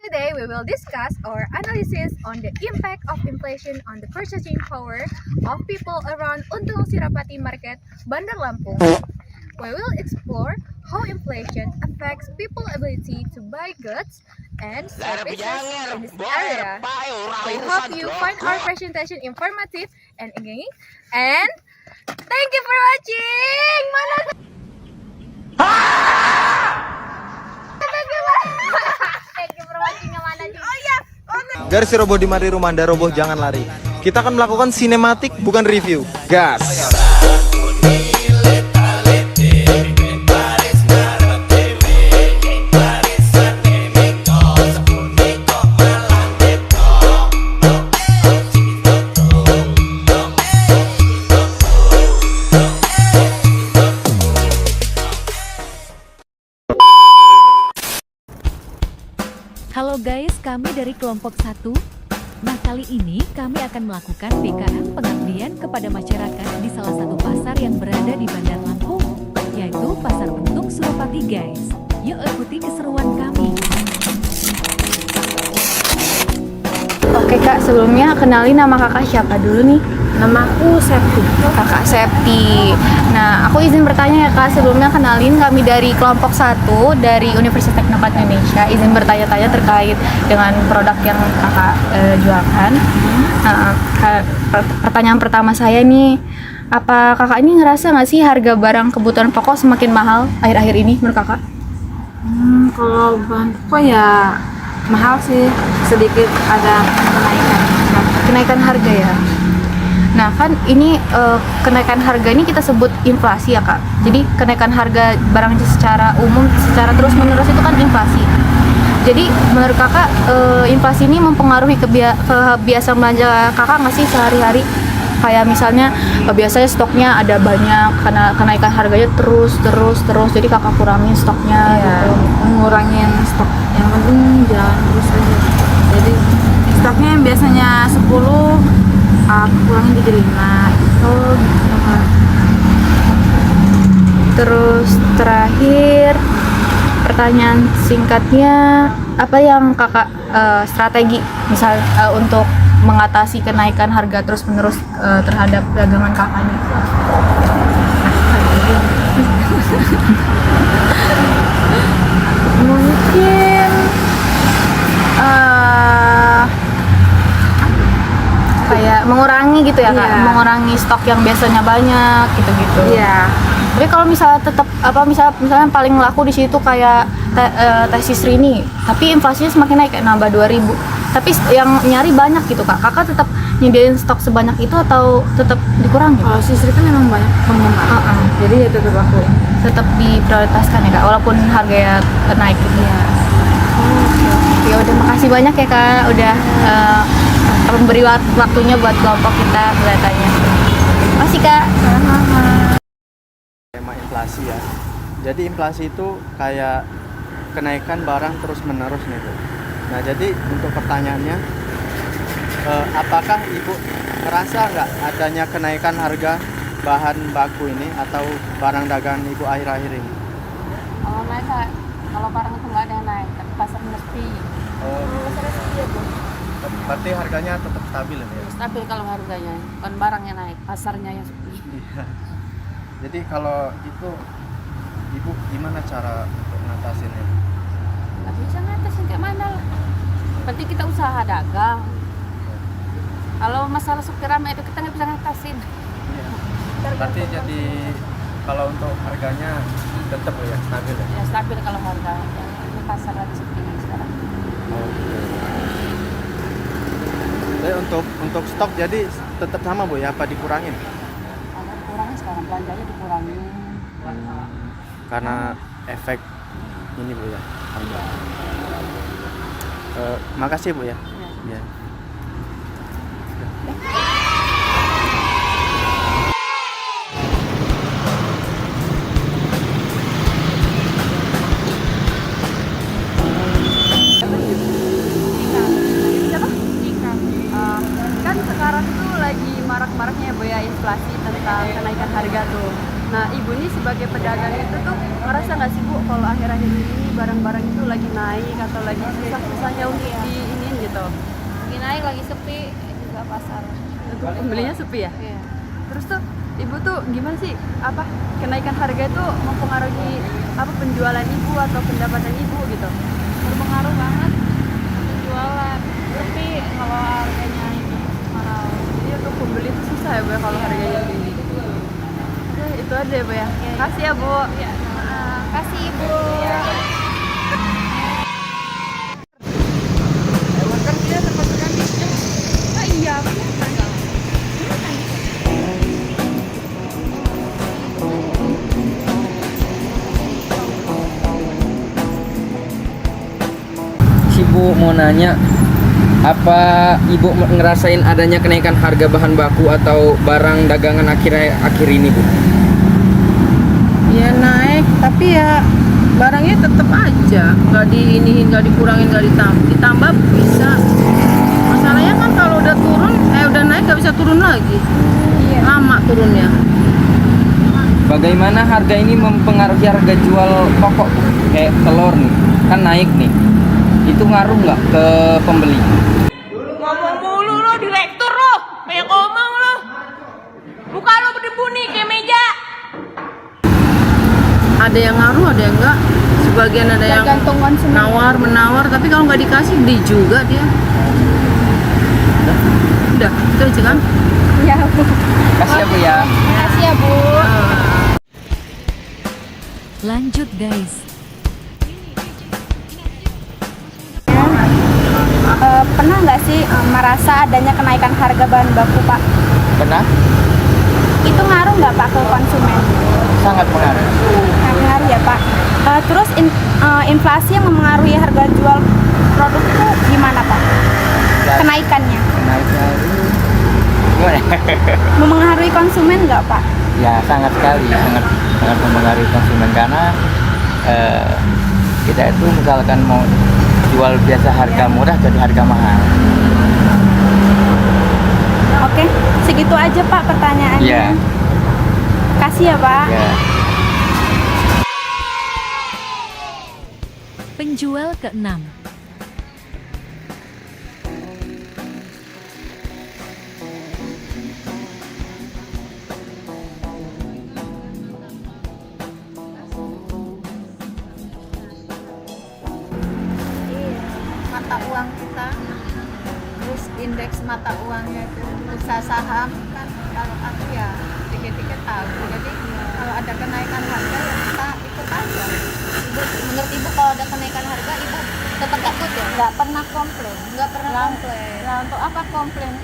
Today we will discuss our analysis on the impact of inflation on the purchasing power of people around Untung Sirapati Market, Bandar Lampung. We will explore how inflation affects people's ability to buy goods and services in this area. We hope you find our presentation informative and engaging. And thank you for watching. Thank you for watching. Mana sih? Oh iya. Garis roboh di mari rumanda roboh jangan lari. Kita akan melakukan sinematik bukan review. Gas. Halo guys, kami dari kelompok 1. Nah, kali ini kami akan melakukan BKM pengabdian kepada masyarakat di salah satu pasar yang berada di Bandar Lampung, yaitu Pasar Untung Suropati guys. Yuk ikuti keseruan kami. Oke kak, sebelumnya kenalin nama kakak siapa dulu nih? Namaku Septi. Kakak Septi. Nah, aku izin bertanya ya kak, sebelumnya kenalin kami dari kelompok 1 dari Universitas Teknopat Indonesia. Izin bertanya-tanya terkait dengan produk yang kakak jualkan. Nah, pertanyaan pertama saya nih, apa kakak ini ngerasa nggak sih harga barang kebutuhan pokok semakin mahal akhir-akhir ini menurut kakak? Kalau bahan pokok ya mahal sih, sedikit ada Kenaikan harga ya. Nah kan ini kenaikan harga ini kita sebut inflasi ya kak. Jadi kenaikan harga barang secara umum, secara terus menerus itu kan inflasi. Jadi menurut kakak inflasi ini mempengaruhi kebiasaan belanja kakak nggak sih sehari-hari? Kayak misalnya biasanya stoknya ada banyak, karena kenaikan harganya terus. Jadi kakak kurangin stoknya gitu. Ngurangin stok. Yang penting jalan terus aja. Jadi stoknya yang biasanya 10, aku kurangin jadi 5 gitu. Terus terakhir pertanyaan singkatnya, apa yang kakak strategi misal untuk mengatasi kenaikan harga terus menerus terhadap dagangan kakak nih? Mungkin kayak mengurangi gitu ya kak, mengurangi stok yang biasanya banyak gitu-gitu. Iya. Tapi kalau misalnya tetap misalnya paling laku di situ kayak tesis Rini, tapi inflasinya semakin naik kayak nambah 2.000. Tapi yang nyari banyak gitu kak. Kakak tetap nyediain stok sebanyak itu atau tetap dikurangi? Kalau sisri kan memang banyak penggemar. Jadi ya tetap aku Tetap diprioritaskan ya kak, walaupun harganya naik gitu ya. Ya udah, makasih banyak ya kak, udah memberi waktunya buat kelompok kita bertanya. Makasih kak. Tema inflasi ya. Jadi inflasi itu kayak kenaikan barang terus menerus nih Bu. Nah jadi untuk pertanyaannya, apakah Ibu merasa nggak adanya kenaikan harga bahan baku ini atau barang dagangan Ibu akhir-akhir ini? kalau naik kak, kalau barang itu nggak ada yang naik, tapi pasarnya sepi. Pasarnya sepi ya Bu. Berarti harganya tetap stabil ya? Stabil kalau harganya, bukan barangnya naik, pasarnya yang sepi. Iya. Jadi kalau itu Ibu gimana cara untuk ngatasinnya? Nggak bisa ngatasin kayak mana lah. Penting kita usaha dagang. Kalau masalah sepi ramai itu kita nggak bisa ngatasin. Iya. Berarti jadi kalau untuk harganya tetap ya stabil ya? Ya stabil kalau harga. Ini pasar lagi sepi sekarang. Oke. Jadi untuk stok jadi tetap sama Bu ya, apa dikurangin? Kalau kurangnya sekarang belanjanya dikurangin. Karena efek ini Bu ya. Makasih Bu ya. Ya. Ya. Kan sekarang tuh lagi marak-maraknya ya inflasi tentang kenaikan harga tuh. Nah, ibu ini sebagai pedagang itu tuh ngerasa nggak sih Bu kalau akhir-akhir ini barang-barang itu lagi naik atau lagi susah-susahnya untuk diinin gitu? Lagi naik, lagi sepi juga pasar. Untuk pembelinya sepi ya? Iya. Terus tuh ibu tuh gimana sih apa kenaikan harga itu mempengaruhi apa penjualan ibu atau pendapatan ibu gitu? Berpengaruh banget penjualan. Tapi kalau harganya itu mahal. Jadi untuk pembeli itu susah ya Bu ya kalau harganya tinggi. Oke, itu aja ya Bu ya. Kasih ya Bu. Ya, kasih Ibu. Si Bu mau nanya, apa Ibu ngerasain adanya kenaikan harga bahan baku atau barang dagangan akhir ini, Bu? Ya naik, tapi ya barangnya tetap aja, nggak diinihin, nggak dikurangin, nggak ditambah bisa. Masalahnya kan kalau udah turun, udah naik nggak bisa turun lagi. Lama turunnya. Bagaimana harga ini mempengaruhi harga jual pokok, Bu? Kayak telur nih, kan naik nih. Itu ngaruh nggak ke pembeli? Ngomong mulu lo, direktur lo, banyak ngomong lo. Muka lo berdebu nih kayak meja. Ada yang ngaruh, ada yang enggak. Sebagian ada yang Tergantung konsumen. nawar menawar, tapi kalau nggak dikasih beli juga dia. Udah, itu aja kan. Ya Bu. Kasih ya, Bu ya. Makasih ya Bu. Lanjut guys. Pernah nggak sih merasa adanya kenaikan harga bahan baku Pak? Pernah? Itu ngaruh nggak Pak ke konsumen? Sangat pengaruh. Ngaruh ya Pak. Terus inflasi yang mempengaruhi harga jual produk itu gimana Pak? Kenaikannya Kenaikan gimana? mempengaruhi konsumen nggak Pak? Ya sangat sekali, sangat mempengaruhi konsumen karena kita itu misalkan mau jual biasa harga murah jadi harga mahal. Oke, segitu aja Pak pertanyaannya. Iya. Kasih ya Pak. Ya. Penjual ke-6. Mata uang kita, terus indeks mata uangnya itu bursa saham kan, kalau aku ya dikit-dikit tahu, jadi kalau ada kenaikan harga ya kita ikut aja. Menurut Ibu kalau ada kenaikan harga Ibu tetap ikut ya? Nggak pernah komplain. Nggak pernah komplain. Nah, untuk apa komplain?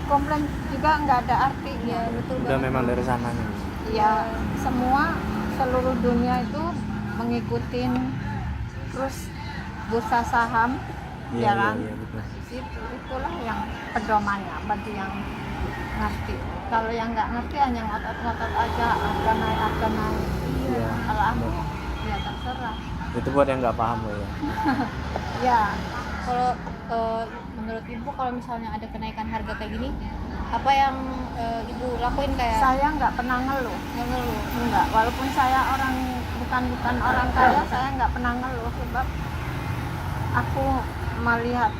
Komplain juga nggak ada artinya. Iya betul Udah banget. memang dari sananya. Ya semua seluruh dunia itu mengikutin terus bursa saham, ya kan? betul. Itulah yang pedomannya bagi yang ngerti. Kalau yang nggak ngerti hanya ngotot-ngotot aja, harga naik. Iya. Kalau aku ya terserah. Itu buat yang nggak paham ya. Ya Kalau menurut Ibu kalau misalnya ada kenaikan harga kayak gini, apa yang Ibu lakuin kayak? saya nggak pernah ngeluh. Ngeluh. Enggak, walaupun saya bukan orang kaya, saya nggak pernah ngeluh sebab aku melihat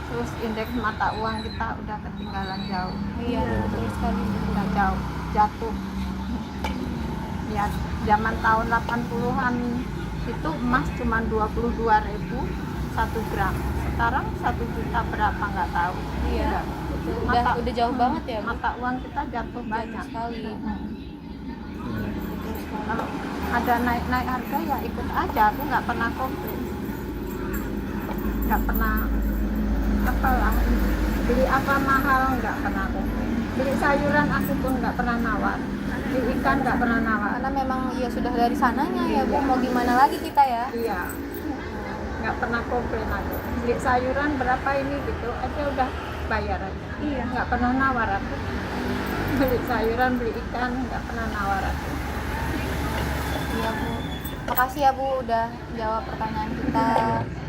terus indeks mata uang kita udah ketinggalan jauh. Iya betul sekali. Udah jauh jatuh. Ya zaman tahun 80-an itu emas cuma 22.000 1 gram. Sekarang 1 juta berapa nggak tahu. Iya. Udah jauh banget ya. Bu? Mata uang kita jatuh banyak Sekali. Kalau ada naik harga ya ikut aja, aku nggak pernah komplain, nggak pernah apalah beli apa mahal, nggak pernah komplain. Beli sayuran aku pun nggak pernah nawar, beli ikan nggak pernah nawar. Karena memang ya sudah dari sananya ya Bu, mau gimana lagi kita ya? Iya, nggak pernah komplain aku. Beli sayuran berapa ini gitu aja udah bayar aja. Iya, nggak pernah nawar aku. Beli sayuran, beli ikan nggak pernah nawar aku. Iya Bu. Makasih ya Bu udah jawab pertanyaan kita.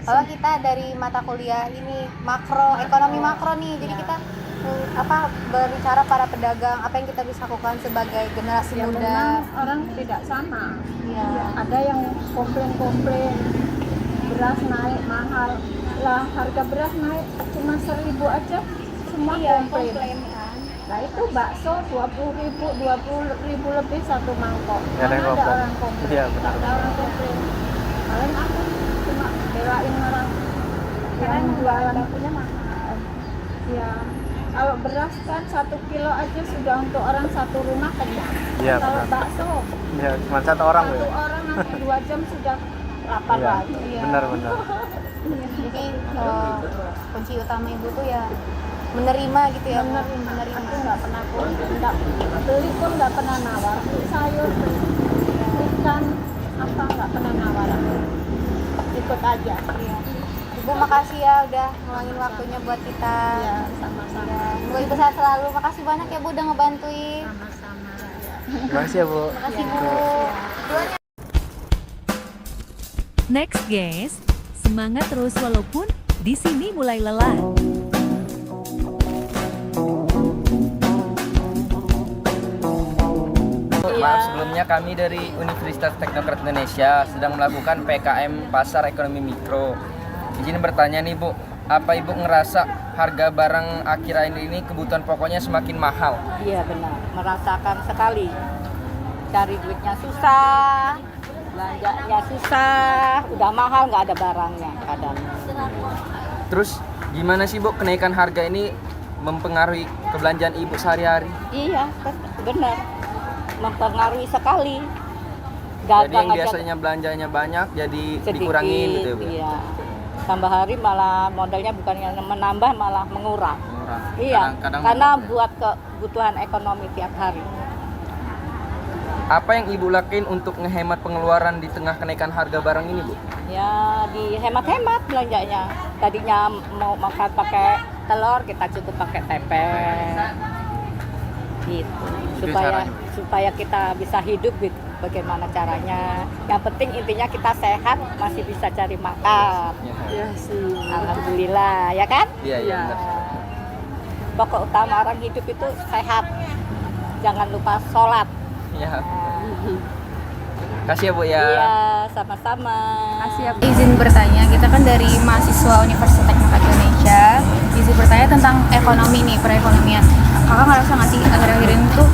Kalau kita dari mata kuliah ini ekonomi makro nih, jadi kita berbicara para pedagang, apa yang kita bisa lakukan sebagai generasi Ya muda. memang orang tidak sama. Iya. Ada yang komplain beras naik mahal lah, harga beras naik cuma 1.000 aja semua komplain. Nah itu bakso 20.000 lebih satu mangkok. Ya, ada yang Mana ada komplain. orang komplain? Iya, benar. Ada orang komplain. Paling aku cuma belain orang yang jualan punya mahal. Ya kalau beras kan 1 kilo aja sudah untuk orang satu rumah kenyang. Iya, Kalau benar. bakso Ya, cuma satu orang Bu. satu orang nanti 2 jam sudah lapar Iya, lagi. Iya. benar. Jadi kunci utama ibu tuh ya menerima gitu ya. Menerima. Aku nggak pernah beli pun nggak pernah nawar. Beli sayur, ikan, apa nggak pernah nawar. Aku ikut aja. Iya. Ibu makasih ya udah ngeluangin waktunya buat kita. Ya sama-sama. Ya, semoga ibu sehat selalu. Makasih banyak ya Bu udah ngebantuin. Sama-sama. Terima kasih ya Bu. Makasih Bu. Duanya. Next guys, semangat terus walaupun di sini mulai lelah. Maaf sebelumnya kami dari Universitas Teknokrat Indonesia sedang melakukan PKM Pasar Ekonomi Mikro. Izin bertanya nih Bu, apa Ibu ngerasa harga barang akhir-akhir ini kebutuhan pokoknya semakin mahal? Iya benar, merasakan sekali. Cari duitnya susah, belanjanya susah, udah mahal nggak ada barangnya kadang. Terus gimana sih Bu kenaikan harga ini mempengaruhi kebelanjaan Ibu sehari-hari? Iya, benar. Mempengaruhi sekali. Jadi yang aja biasanya belanjanya banyak jadi sedikit, dikurangin gitu ya Bu? Iya. Tambah hari malah modalnya bukannya menambah malah mengurang. Murah. Iya, Kadang-kadang karena murah ya. buat kebutuhan ekonomi tiap hari. Apa yang Ibu lakuin untuk ngehemat pengeluaran di tengah kenaikan harga barang ini Bu? Ya dihemat-hemat belanjanya. Tadinya mau makan pakai telur, kita cukup pakai tempe. Gitu. Itu Supaya caranya. supaya kita bisa hidup gitu. Bagaimana caranya? Yang penting intinya kita sehat, masih bisa cari makan. Ya. Alhamdulillah, ya kan? Iya, iya benar. Pokok utama orang hidup itu sehat. Jangan lupa sholat. Ya. Kasih ya Bu ya. Iya, sama-sama. Izin bertanya, kita kan dari mahasiswa Universitas Teknokrat Indonesia. Izin bertanya tentang ekonomi nih, perekonomian. Kakak ngerasa nggak sih akhir-akhir ini tuh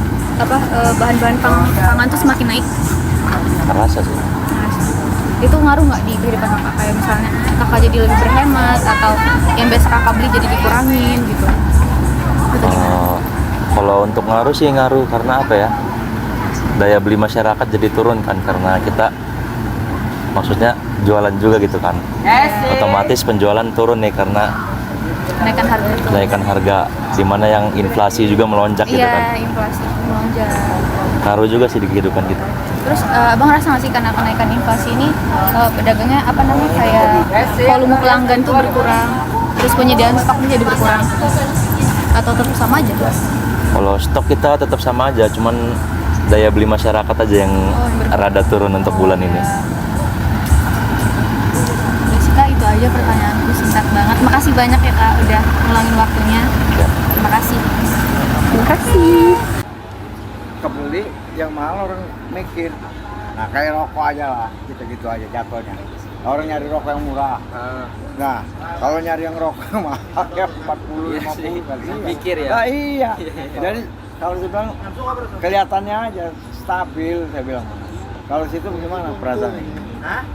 bahan-bahan pangan tuh semakin naik? Terasa sih. Itu ngaruh nggak di kehidupan kakak? Kayak misalnya kakak jadi lebih berhemat atau yang biasa kakak beli jadi dikurangin gitu? Itu gimana? Kalau untuk ngaruh sih ngaruh karena apa ya? Daya beli masyarakat jadi turun kan karena kita maksudnya jualan juga gitu kan. Otomatis penjualan turun nih karena Kenaikan harga itu? kenaikan harga dimana yang inflasi juga melonjak gitu kan. Iya, inflasi melonjak. Ngaruh juga sih di kehidupan kita. Terus abang rasa nggak sih karena kenaikan inflasi ini pedagangnya kayak volume pelanggan tuh berkurang, terus penyediaan stoknya jadi berkurang, atau tetap sama aja? Kalau stok kita tetap sama aja, cuman daya beli masyarakat aja yang rada turun untuk bulan ini. Udah sih Kak, itu aja pertanyaanku, singkat banget. Makasih banyak ya Kak udah ngulangin waktunya. Ya. Terima kasih. Terima kasih. Kebeli yang mahal orang mikir. Nah kayak rokok aja lah, gitu-gitu aja jatuhnya. Orang nyari rokok yang murah. Nah kalau nyari yang rokok yang mahal ya 40, Iya sih. 50 kali. Mikir ya. Nah, iya. Jadi kalau saya bilang kelihatannya aja stabil saya bilang. Kalau situ gimana perasaannya?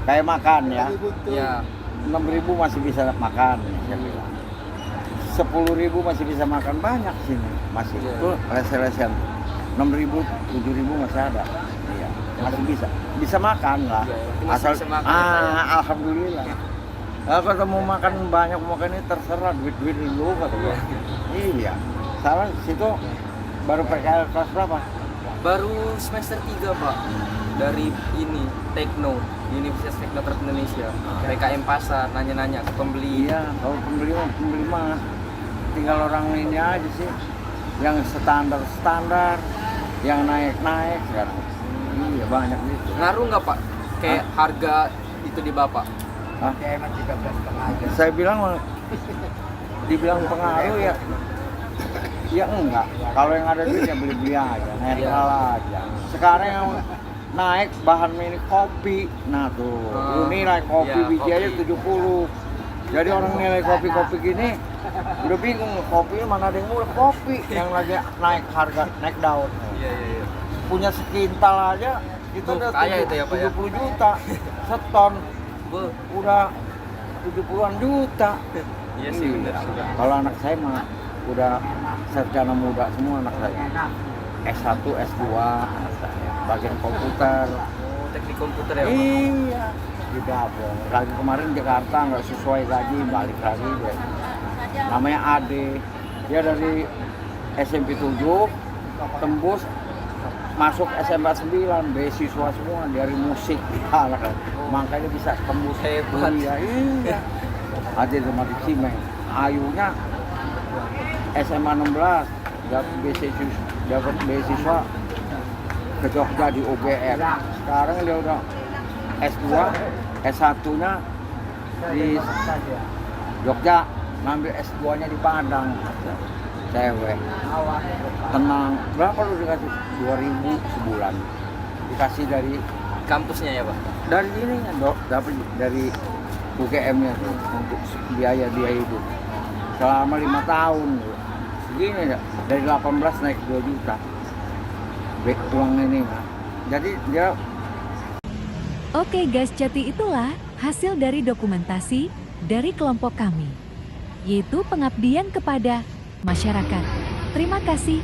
Kayak makan ya. Iya. 6.000 masih bisa makan saya bilang. 10.000 masih bisa makan banyak sini masih. Iya. Itu rese-resean. 6.000, 7.000 masih ada. Iya, masih bisa makan lah. Iya, masih Asal bisa makan, alhamdulillah. Kalau kita mau makan banyak mau makan ini terserah duit dulu kata gua. Iya. Salah situ baru PKL kelas berapa? Baru semester 3 Pak. Dari ini Tekno, Universitas Teknokrat Indonesia. PKM pasar, nanya-nanya ke pembeli. Iya, kalau pembeli mah tinggal orang ini aja sih. Yang standar, yang naik sekarang. Iya banyak gitu. Ngaruh nggak Pak kayak harga itu di Bapak? Hah? Saya bilang dibilang pengaruh ya, ya enggak. Kalau yang ada duit ya beli-beli aja, netral aja. Sekarang yang naik bahan ini kopi, nah tuh, lu nilai kopi iya, biji aja kopi. 70. Jadi orang nilai kopi-kopi gini udah bingung, kopi mana ada yang murah, kopi yang lagi naik harga, naik daun. Iya. Punya sekintal aja itu udah kaya itu ya, Pak, ya? 70 juta seton, udah 70-an juta. Iya sih, bener. Kalau anak saya mah udah sarjana muda semua anak saya. S1, S2, anak saya. Bagian komputer. Teknik komputer ya, Pak? Iya, di Gabung. Lagi kemarin Jakarta nggak sesuai gaji, balik lagi deh. Namanya Ade. Dia dari SMP 7 tembus masuk SMA 9, beasiswa semua dari musik. Makanya bisa tembus Hebat. Iya. Ade sama di Cimeng. Ayunya SMA 16 dapat beasiswa ke Jogja di UGM. Sekarang dia udah S2, S1-nya di Jogja, ngambil S2-nya di Padang. Cewek. Tenang. Berapa lu dikasih? 2.000 sebulan. Dikasih dari Kampusnya ya, Pak? dari ininya, Dok. Dapat dari UGM-nya tuh untuk biaya dia hidup. Selama 5 tahun. Segini ya, dari 18 naik 2 juta. Uang ini. Jadi dia Oke guys, jadi itulah hasil dari dokumentasi dari kelompok kami, yaitu pengabdian kepada masyarakat. Terima kasih.